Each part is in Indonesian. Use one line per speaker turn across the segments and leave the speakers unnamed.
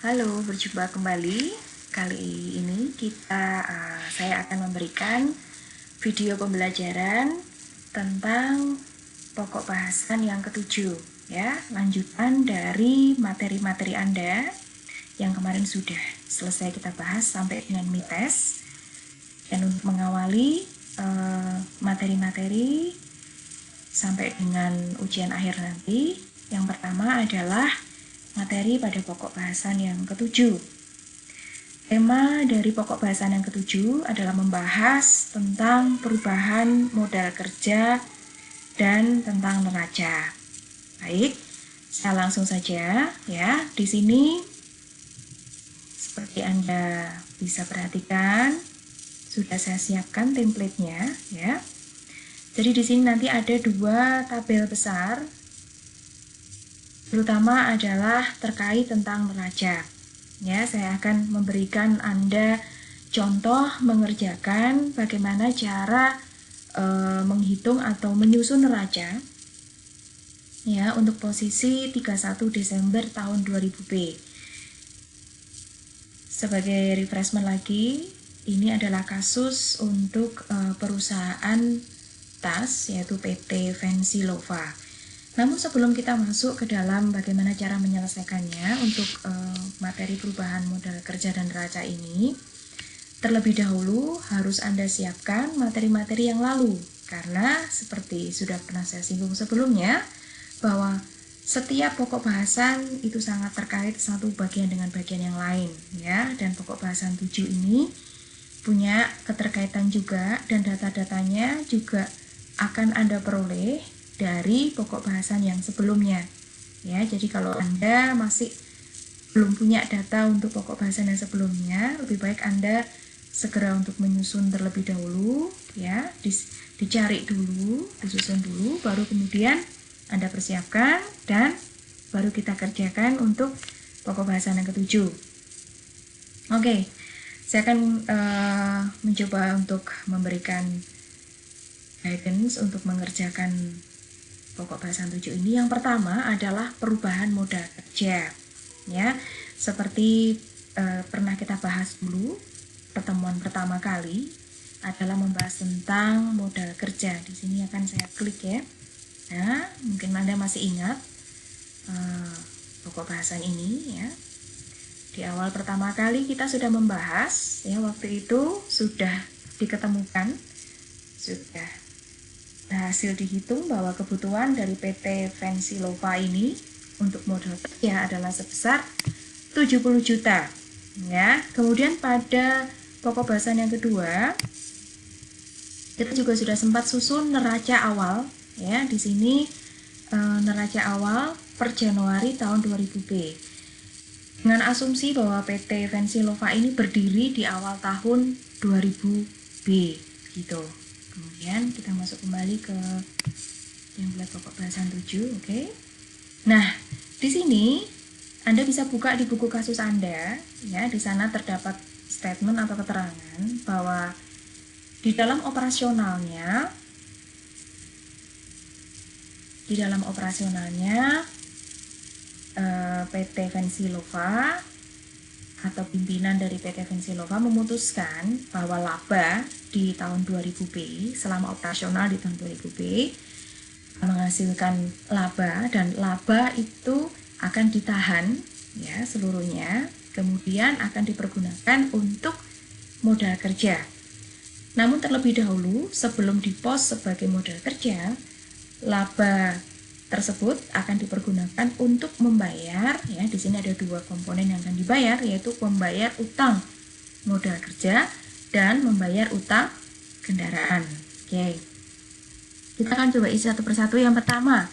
Halo, berjumpa kembali. Kali ini saya akan memberikan video pembelajaran tentang pokok bahasan yang ketujuh, ya, lanjutan dari materi-materi Anda yang kemarin sudah selesai kita bahas sampai dengan mites. Dan untuk mengawali materi-materi sampai dengan ujian akhir nanti, yang pertama adalah materi pada pokok bahasan yang ketujuh. Tema dari pokok bahasan yang ketujuh adalah membahas tentang perubahan modal kerja dan tentang neraca. Baik, saya langsung saja ya. Di sini seperti Anda bisa perhatikan, sudah saya siapkan template-nya ya. Jadi di sini nanti ada dua tabel besar, terutama adalah terkait tentang neraca. Ya, saya akan memberikan Anda contoh mengerjakan bagaimana cara menghitung atau menyusun neraca ya untuk posisi 31 Desember tahun 2000B. Sebagai refreshment lagi, ini adalah kasus untuk perusahaan tas yaitu PT Fancy Lova. Namun sebelum kita masuk ke dalam bagaimana cara menyelesaikannya untuk materi perubahan modal kerja dan neraca ini, terlebih dahulu harus Anda siapkan materi-materi yang lalu. Karena seperti sudah pernah saya singgung sebelumnya, bahwa setiap pokok bahasan itu sangat terkait satu bagian dengan bagian yang lain, ya. Dan pokok bahasan 7 ini punya keterkaitan juga, dan data-datanya juga akan Anda peroleh dari pokok bahasan yang sebelumnya ya. Jadi kalau Anda masih belum punya data untuk pokok bahasan yang sebelumnya, lebih baik Anda segera untuk menyusun terlebih dahulu ya, dicari dulu, disusun dulu, baru kemudian Anda persiapkan dan baru kita kerjakan untuk pokok bahasan yang ketujuh. Oke, saya akan mencoba untuk memberikan guidance untuk mengerjakan pokok bahasan 7 ini. Yang pertama adalah perubahan modal kerja ya. Seperti pernah kita bahas dulu, pertemuan pertama kali adalah membahas tentang modal kerja. Di sini akan saya klik ya. Nah, mungkin Anda masih ingat pokok bahasan ini ya. Di awal pertama kali kita sudah membahas ya, waktu itu sudah diketemukan, sudah hasil dihitung bahwa kebutuhan dari PT Fancy Lova ini untuk modal kerja adalah sebesar 70 juta ya. Kemudian pada pokok bahasan yang kedua kita juga sudah sempat susun neraca awal ya. Di sini neraca awal per Januari tahun 2000B dengan asumsi bahwa PT Fancy Lova ini berdiri di awal tahun 2000B gitu. Kemudian kita masuk kembali ke template pokok bahasan 7, oke. Nah, di sini Anda bisa buka di buku kasus Anda, ya. Di sana terdapat statement atau keterangan bahwa di dalam operasionalnya PT Fancy Lova atau pimpinan dari PT Fancy Lova memutuskan bahwa laba di tahun 2000B, selama operasional di tahun 2000B menghasilkan laba, dan laba itu akan ditahan ya seluruhnya, kemudian akan dipergunakan untuk modal kerja. Namun terlebih dahulu sebelum dipos sebagai modal kerja, laba tersebut akan dipergunakan untuk membayar ya. Di sini ada dua komponen yang akan dibayar, yaitu membayar utang modal kerja dan membayar utang kendaraan. Oke. Kita akan coba isi satu persatu. Yang pertama,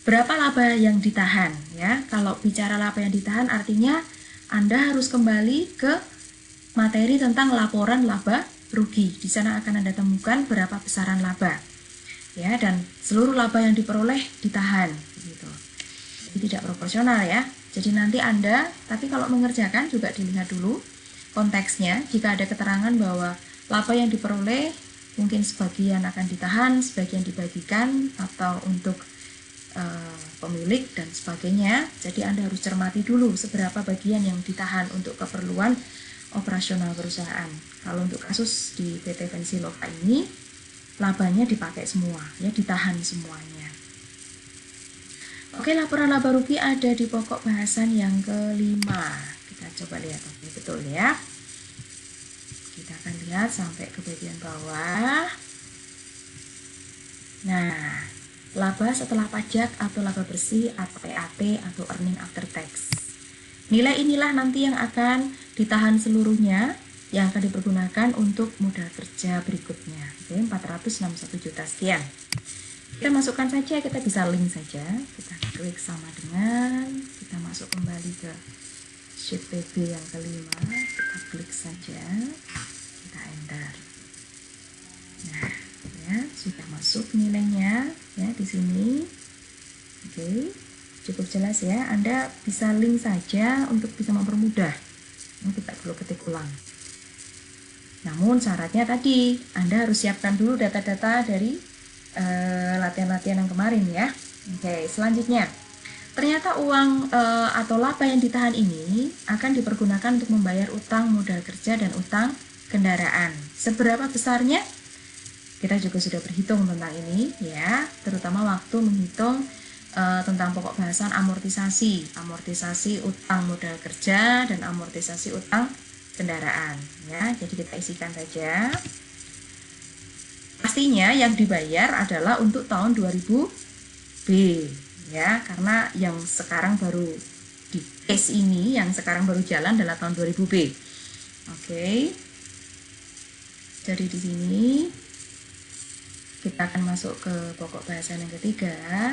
berapa laba yang ditahan ya? Kalau bicara laba yang ditahan artinya Anda harus kembali ke materi tentang laporan laba rugi. Di sana akan Anda temukan berapa besaran laba. Ya, dan seluruh laba yang diperoleh ditahan gitu. Jadi tidak proporsional ya. Jadi nanti Anda, tapi kalau mengerjakan juga dilihat dulu konteksnya. Jika ada keterangan bahwa laba yang diperoleh mungkin sebagian akan ditahan, sebagian dibagikan, atau untuk pemilik dan sebagainya. Jadi Anda harus cermati dulu seberapa bagian yang ditahan untuk keperluan operasional perusahaan. Kalau untuk kasus di PT Vensilova ini, labanya dipakai semua, ya, ditahan semuanya. Oke, laporan laba rugi ada di pokok bahasan yang kelima. Kita coba lihat, oke, betul ya. Kita akan lihat sampai ke bagian bawah. Nah, laba setelah pajak atau laba bersih atau PAT atau earning after tax. Nilai inilah nanti yang akan ditahan seluruhnya, yang akan dipergunakan untuk modal kerja berikutnya. Oke, 461 juta sekian. Kita masukkan saja, kita bisa link saja. Kita klik sama dengan, kita masuk kembali ke sheet PB yang kelima. Kita klik saja, kita enter. Nah, ya, sudah masuk nilainya ya di sini. Oke, cukup jelas ya. Anda bisa link saja untuk bisa mempermudah. Kita perlu ketik ulang. Namun syaratnya tadi, Anda harus siapkan dulu data-data dari latihan-latihan yang kemarin ya. Oke, selanjutnya. Ternyata uang atau laba yang ditahan ini akan dipergunakan untuk membayar utang modal kerja dan utang kendaraan. Seberapa besarnya? Kita juga sudah berhitung tentang ini ya, terutama waktu menghitung tentang pokok bahasan amortisasi utang modal kerja dan amortisasi utang kendaraan ya. Jadi kita isikan saja. Pastinya yang dibayar adalah untuk tahun 2000B ya, karena yang sekarang baru di case ini yang sekarang baru jalan adalah tahun 2000B. Oke. Jadi di sini kita akan masuk ke pokok bahasan yang ketiga.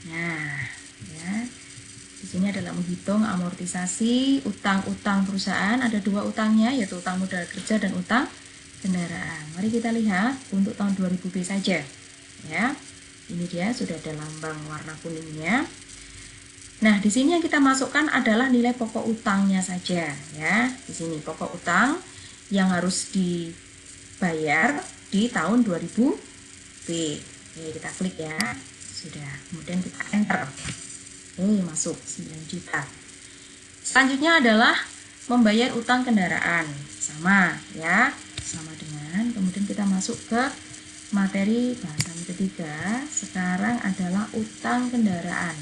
Nah, ya. Di sini adalah menghitung amortisasi utang-utang perusahaan. Ada dua utangnya, yaitu utang modal kerja dan utang kendaraan. Mari kita lihat untuk tahun 2000B saja. Ya. Ini dia sudah ada lambang warna kuningnya. Nah, di sini yang kita masukkan adalah nilai pokok utangnya saja, ya. Di sini pokok utang yang harus dibayar di tahun 2000B. Oke, kita klik ya. Sudah. Kemudian kita enter. Oke, masuk 9 juta. Selanjutnya adalah membayar utang kendaraan. Sama, ya. Sama dengan, kemudian kita masuk ke materi bahasan ketiga. Sekarang adalah utang kendaraan.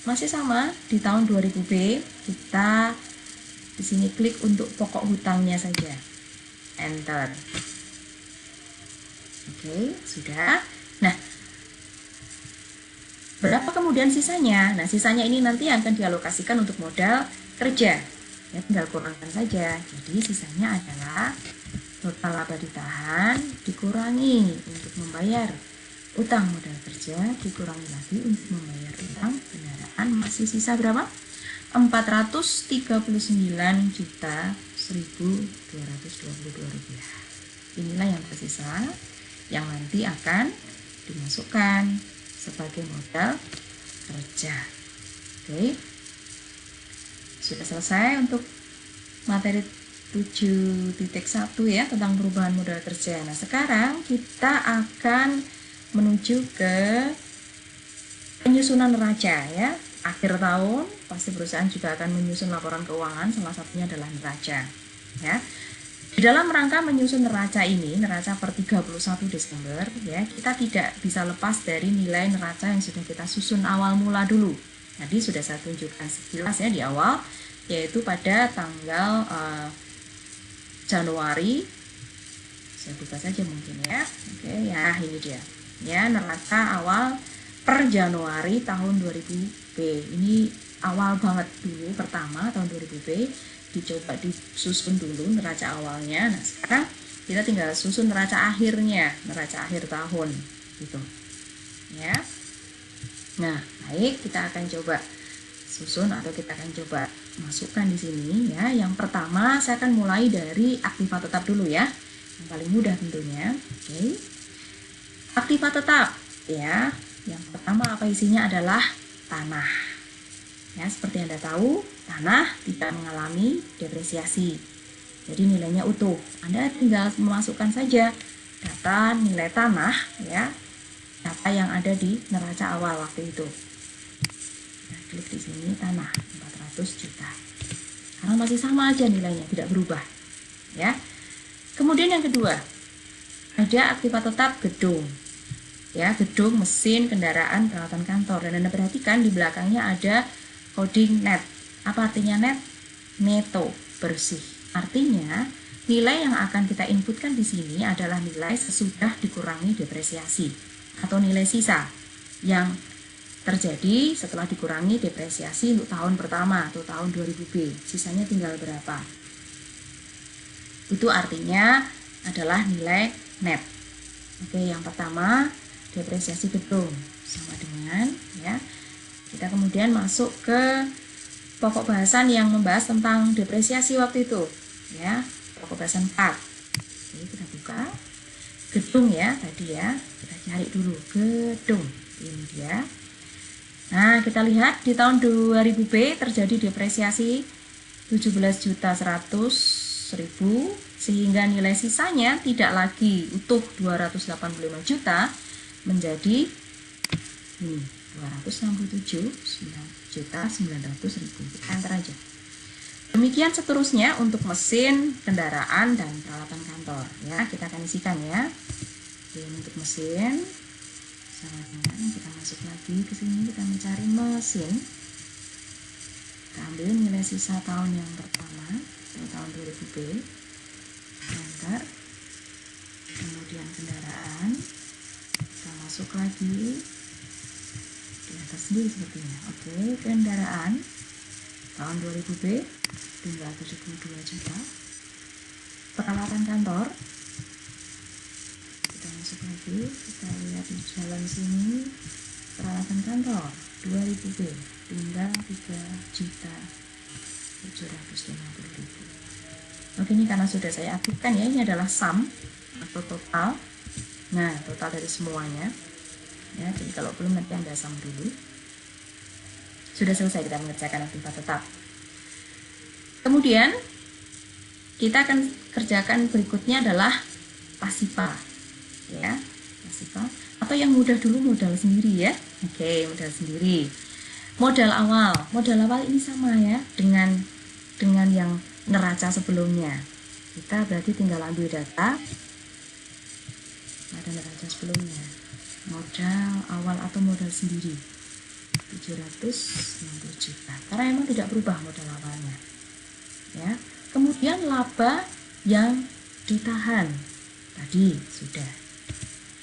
Masih sama di tahun 2000B, kita di sini klik untuk pokok hutangnya saja. Enter. Oke, sudah. Nah, berapa kemudian sisanya? Nah, sisanya ini nanti akan dialokasikan untuk modal kerja. Ya, tinggal kurangkan saja. Jadi sisanya adalah total laba ditahan dikurangi untuk membayar utang modal kerja, dikurangi lagi untuk membayar utang kendaraan. Masih sisa berapa? 439.1.222 rupiah. Inilah yang tersisa, yang nanti akan dimasukkan sebagai modal kerja. Oke, sudah selesai untuk materi 7.1 ya, tentang perubahan modal kerja. Nah, sekarang kita akan menuju ke penyusunan neraca ya. Akhir tahun pasti perusahaan juga akan menyusun laporan keuangan, salah satunya adalah neraca ya. Di dalam rangka menyusun neraca ini, neraca per 31 Desember ya, kita tidak bisa lepas dari nilai neraca yang sudah kita susun awal mula dulu. Tadi sudah saya tunjukkan sekilas ya di awal, yaitu pada tanggal Januari. Saya buka saja mungkin ya. Oke ya, ini dia ya, neraca awal per Januari tahun 2000B. Ini awal banget dulu, pertama tahun 2000B dicoba disusun dulu neraca awalnya. Nah, sekarang kita tinggal susun neraca akhirnya, neraca akhir tahun gitu ya. Nah, baik, kita akan coba susun atau kita akan coba masukkan di sini ya. Yang pertama saya akan mulai dari aktiva tetap dulu ya, yang paling mudah tentunya. Oke, aktiva tetap ya. Yang pertama apa isinya adalah tanah ya. Seperti Anda tahu, tanah tidak mengalami depresiasi, jadi nilainya utuh. Anda tinggal memasukkan saja data nilai tanah ya. data yang ada di neraca awal waktu itu. Nah, klik di sini tanah 400 juta. Karena masih sama aja nilainya, tidak berubah. Ya. Kemudian yang kedua, ada aktiva tetap gedung. Ya, gedung, mesin, kendaraan, peralatan kantor. Dan Anda perhatikan di belakangnya ada coding net. Apa artinya net? Neto, bersih. Artinya nilai yang akan kita inputkan di sini adalah nilai sesudah dikurangi depresiasi atau nilai sisa yang terjadi setelah dikurangi depresiasi untuk tahun pertama atau tahun 2000B. Sisanya tinggal berapa? Itu artinya adalah nilai net. Oke, yang pertama depresiasi gedung sama dengan ya. Kita kemudian masuk ke pokok bahasan yang membahas tentang depresiasi waktu itu ya. Pokok bahasan 4. Oke, kita buka gedung ya tadi ya. Kita cari dulu gedung. Ini dia. Nah, kita lihat di tahun 2000B terjadi depresiasi 17.100.000 sehingga nilai sisanya tidak lagi utuh 285 juta menjadi ini 267.900.000. Enter aja. Demikian seterusnya untuk mesin, kendaraan, dan peralatan kantor ya. Kita akan isikan ya. Oke, untuk mesin sama dengan kita masuk lagi ke sini, kita mencari mesin. Kita ambil nilai sisa tahun yang pertama, tahun 2000B. Enter. Kemudian kendaraan. Kita masuk lagi di atas sendiri sepertinya. Oke, kendaraan tahun 2000B tinggal 72 juta. Peralatan kantor kita masuk lagi, kita lihat di jalan sini peralatan kantor 2000B tinggal 3.750.000. Oke, ini karena sudah saya aktifkan ya, ini adalah sum atau total. Nah, total dari semuanya ya, jadi kalau belum nanti Anda sum dulu. Sudah selesai kita mengerjakan aktiva tetap. Kemudian kita akan kerjakan berikutnya adalah pasiva ya, pasiva atau yang mudah dulu modal sendiri ya. Oke, modal sendiri. Modal awal ini sama ya dengan yang neraca sebelumnya. Kita berarti tinggal ambil data pada neraca sebelumnya. Modal awal atau modal sendiri 760 juta. Karena emang tidak berubah modal awalnya. Ya. Kemudian laba yang ditahan tadi sudah.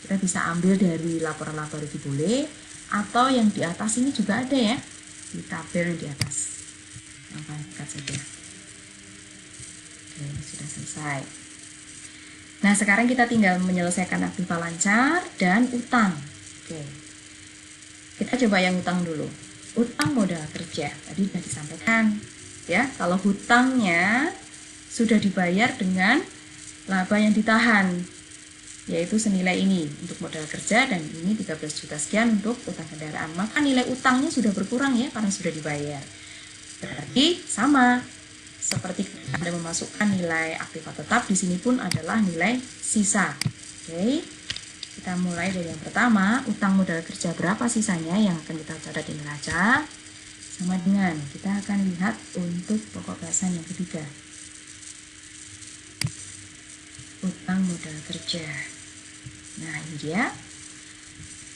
Kita bisa ambil dari laporan laba rugi boleh, atau yang di atas ini juga ada ya, di tabel yang di atas. Yang paling dekat saja. Oke, sudah selesai. Nah, sekarang kita tinggal menyelesaikan aktiva lancar dan utang. Oke. Kita coba yang utang dulu. Utang modal kerja. Tadi sudah disampaikan ya, kalau hutangnya sudah dibayar dengan laba yang ditahan, yaitu senilai ini untuk modal kerja dan ini 13 juta sekian untuk utang kendaraan. Maka nilai utangnya sudah berkurang ya karena sudah dibayar. Berarti sama seperti Anda memasukkan nilai aktiva tetap, di sini pun adalah nilai sisa. Oke. Kita mulai dari yang pertama, utang modal kerja berapa sisanya yang akan kita catat di neraca. Sama dengan kita akan lihat untuk pokok bahasan yang ketiga. Utang modal kerja. Nah, ini dia.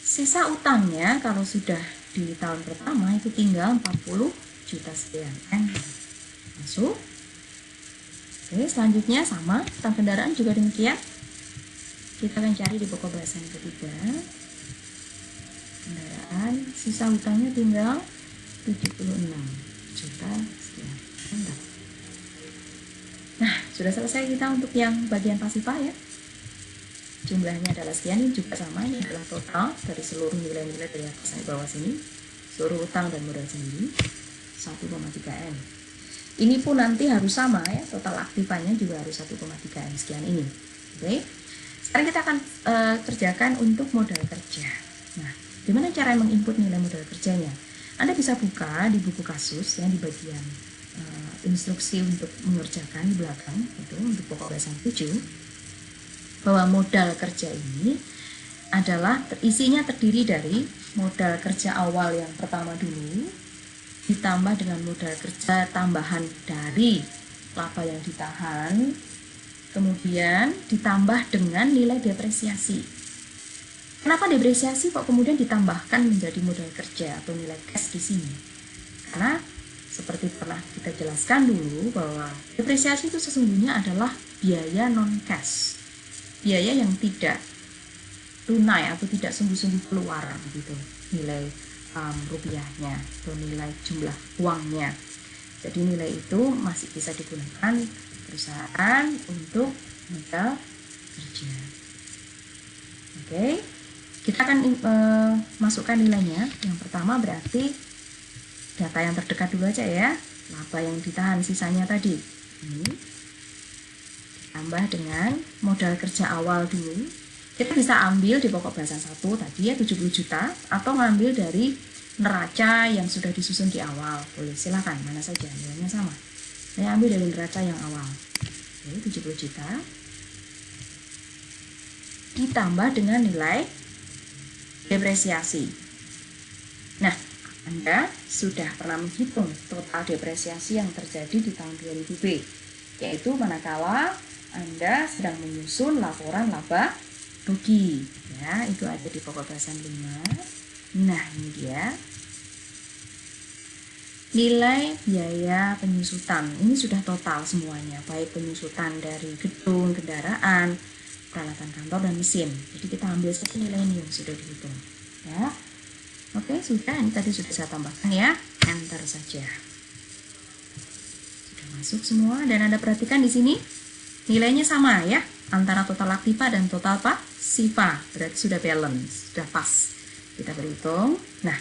Sisa utangnya kalau sudah di tahun pertama itu tinggal 40 juta sekian. Masuk. Oke, selanjutnya sama, utang kendaraan juga demikian. Kita akan cari di pokok bahasan yang ketiga. Kendaraan, sisa utangnya tinggal 76 juta sekian. Nah, sudah selesai kita untuk yang bagian pasiva ya. Jumlahnya adalah sekian, ini juga sama, ini adalah total dari seluruh nilai-nilai dari atas sampai bawah sini. Seluruh utang dan modal sendiri 1,3 M. Ini pun nanti harus sama ya, total aktivanya juga harus 1,3 M sekian ini. Oke. Sekarang kita akan kerjakan untuk modal kerja. Nah, gimana cara menginput nilai modal kerjanya? Anda bisa buka di buku kasus yang di bagian instruksi untuk mengerjakan di belakang itu untuk pokok bahasan 7, bahwa modal kerja ini isinya terdiri dari modal kerja awal yang pertama dulu, ditambah dengan modal kerja tambahan dari laba yang ditahan, kemudian ditambah dengan nilai depresiasi. Kenapa depresiasi kok kemudian ditambahkan menjadi modal kerja atau nilai cash di sini? Karena seperti pernah kita jelaskan dulu bahwa depresiasi itu sesungguhnya adalah biaya non cash, biaya yang tidak tunai atau tidak sungguh-sungguh keluar begitu nilai rupiahnya atau nilai jumlah uangnya. Jadi nilai itu masih bisa digunakan perusahaan untuk modal kerja. Oke, kita akan masukkan nilainya. Yang pertama berarti data yang terdekat dulu aja ya, laba yang ditahan sisanya tadi ini tambah dengan modal kerja awal dulu. Kita bisa ambil di pokok bahasan 1 tadi ya 70 juta, atau ngambil dari neraca yang sudah disusun di awal. Boleh, silakan mana saja, nilainya sama. Saya ambil dari neraca yang awal. Oke, 70 juta ditambah dengan nilai depresiasi. Nah, Anda sudah pernah menghitung total depresiasi yang terjadi di tahun 2000B, yaitu manakala Anda sedang menyusun laporan laba rugi, ya, itu ada di pokok bahasan 5. Nah, ini dia nilai biaya penyusutan. Ini sudah total semuanya, baik penyusutan dari gedung, kendaraan, peralatan kantor, dan mesin. Jadi kita ambil saja nilai ini yang sudah dihitung, ya. Oke, sudah, ini tadi sudah saya tambahkan ya, enter saja. Sudah masuk semua, dan Anda perhatikan di sini nilainya sama ya, antara total aktiva dan total pasiva, berarti sudah balance, sudah pas. Kita berhitung. Nah,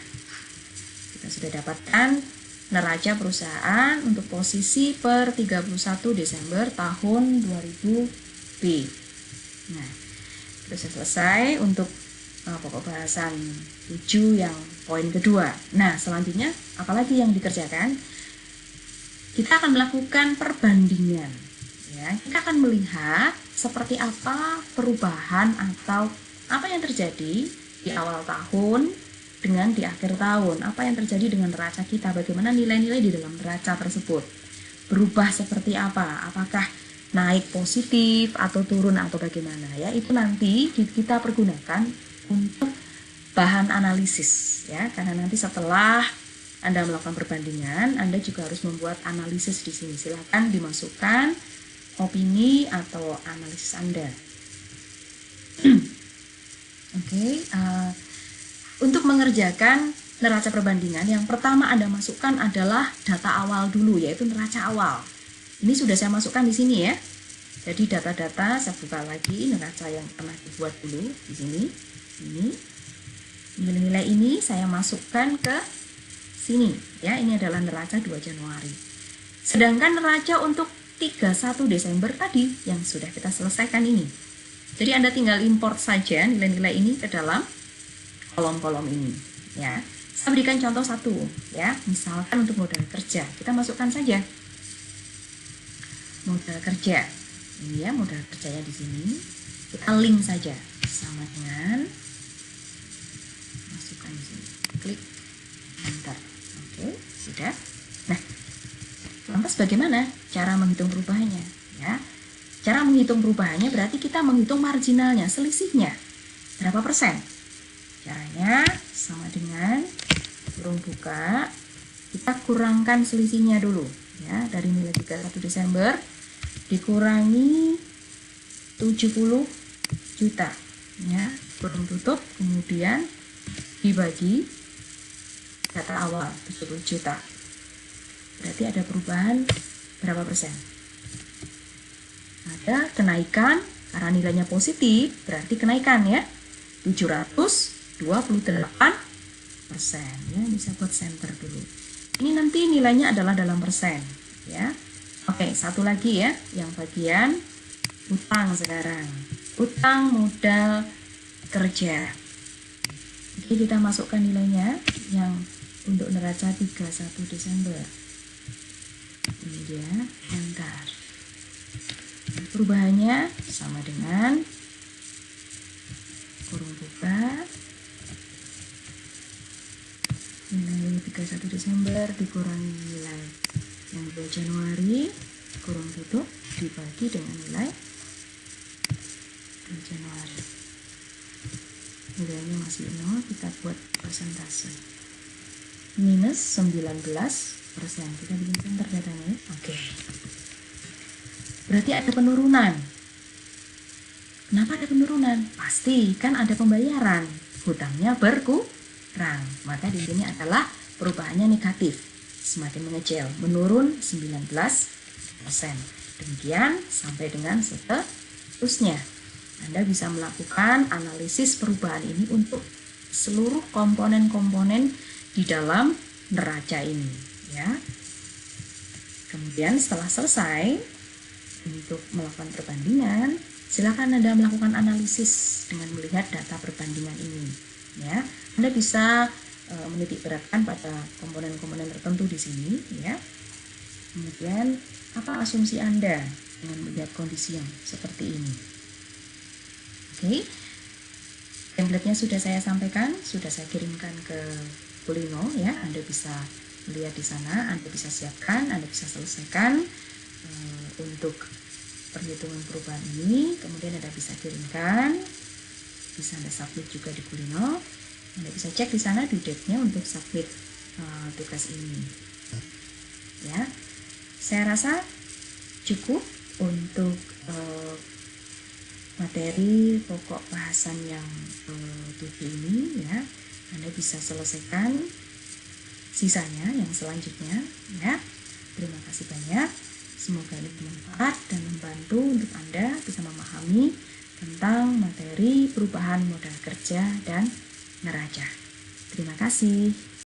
kita sudah dapatkan neraca perusahaan untuk posisi per 31 Desember tahun 2000B. Nah, itu selesai untuk pokok bahasan 7 yang poin kedua. Nah, selanjutnya apalagi yang dikerjakan? Kita akan melakukan perbandingan. Ya, kita akan melihat seperti apa perubahan atau apa yang terjadi di awal tahun dengan di akhir tahun. Apa yang terjadi dengan neraca kita? Bagaimana nilai-nilai di dalam neraca tersebut? Berubah seperti apa? Apakah naik positif atau turun atau bagaimana ya? Itu nanti kita pergunakan untuk bahan analisis ya, karena nanti setelah Anda melakukan perbandingan, Anda juga harus membuat analisis di sini. Silakan dimasukkan opini atau analisis Anda. Oke, untuk mengerjakan neraca perbandingan, yang pertama Anda masukkan adalah data awal dulu, yaitu neraca awal. Ini sudah saya masukkan di sini ya. Jadi data-data saya buka lagi neraca yang pernah dibuat dulu di sini. Ini nilai-nilai ini saya masukkan ke sini ya. Ini adalah neraca 2 Januari. Sedangkan neraca untuk 31 Desember tadi yang sudah kita selesaikan ini. Jadi Anda tinggal import saja nilai-nilai ini ke dalam kolom-kolom ini ya. Saya berikan contoh satu ya. Misalkan untuk modal kerja, kita masukkan saja modal kerja. Ini ya modal kerjanya di sini. Kita link saja sama dengan masukkan di sini. Klik enter. Oke, sudah. Nah, lantas bagaimana cara menghitung perubahannya? Ya, cara menghitung perubahannya berarti kita menghitung marginalnya, selisihnya berapa persen. Caranya sama dengan kurung buka, kita kurangkan selisihnya dulu ya, dari nilai 31 Desember dikurangi 70 juta ya, kurung tutup, kemudian dibagi data awal 70 juta. Berarti ada perubahan berapa persen? Ada kenaikan, karena nilainya positif berarti kenaikan ya, 728% ya. Bisa buat center dulu. Ini nanti nilainya adalah dalam persen ya. Oke, satu lagi ya, yang bagian utang sekarang. Utang modal kerja. Oke, kita masukkan nilainya yang untuk neraca 31 Desember. Ini dia, enter. Perubahannya sama dengan kurung buka 1 Desember dikurangi nilai yang 2 Januari kurung tutup dibagi dengan nilai 2 Januari. Nilainya masih 0, kita buat persentase. Minus 19%. Kita bikin center datanya. Oke. Berarti ada penurunan. Kenapa ada penurunan? Pasti kan ada pembayaran. Hutangnya berkurang. Maka di sini adalah perubahannya negatif. Semakin mengecil, menurun 19%. Demikian sampai dengan seterusnya. Anda bisa melakukan analisis perubahan ini untuk seluruh komponen-komponen di dalam neraca ini, ya. Kemudian setelah selesai untuk melakukan perbandingan, silakan Anda melakukan analisis dengan melihat data perbandingan ini, ya. Anda bisa menitik beratkan pada komponen-komponen tertentu di sini, ya. Kemudian apa asumsi Anda dengan melihat kondisi yang seperti ini? Oke. Template-nya sudah saya sampaikan, sudah saya kirimkan ke Kulino, ya. Anda bisa melihat di sana, Anda bisa siapkan, Anda bisa selesaikan untuk perhitungan perubahan ini. Kemudian Anda bisa kirimkan, bisa Anda submit juga di Kulino. Anda bisa cek di sana due date-nya untuk submit tugas ini, ya. Saya rasa cukup untuk materi pokok bahasan yang 7 ini, ya. Anda bisa selesaikan sisanya yang selanjutnya, ya. Terima kasih banyak. Semoga ini bermanfaat dan membantu untuk Anda bisa memahami tentang materi perubahan modal kerja dan neraca. Terima kasih.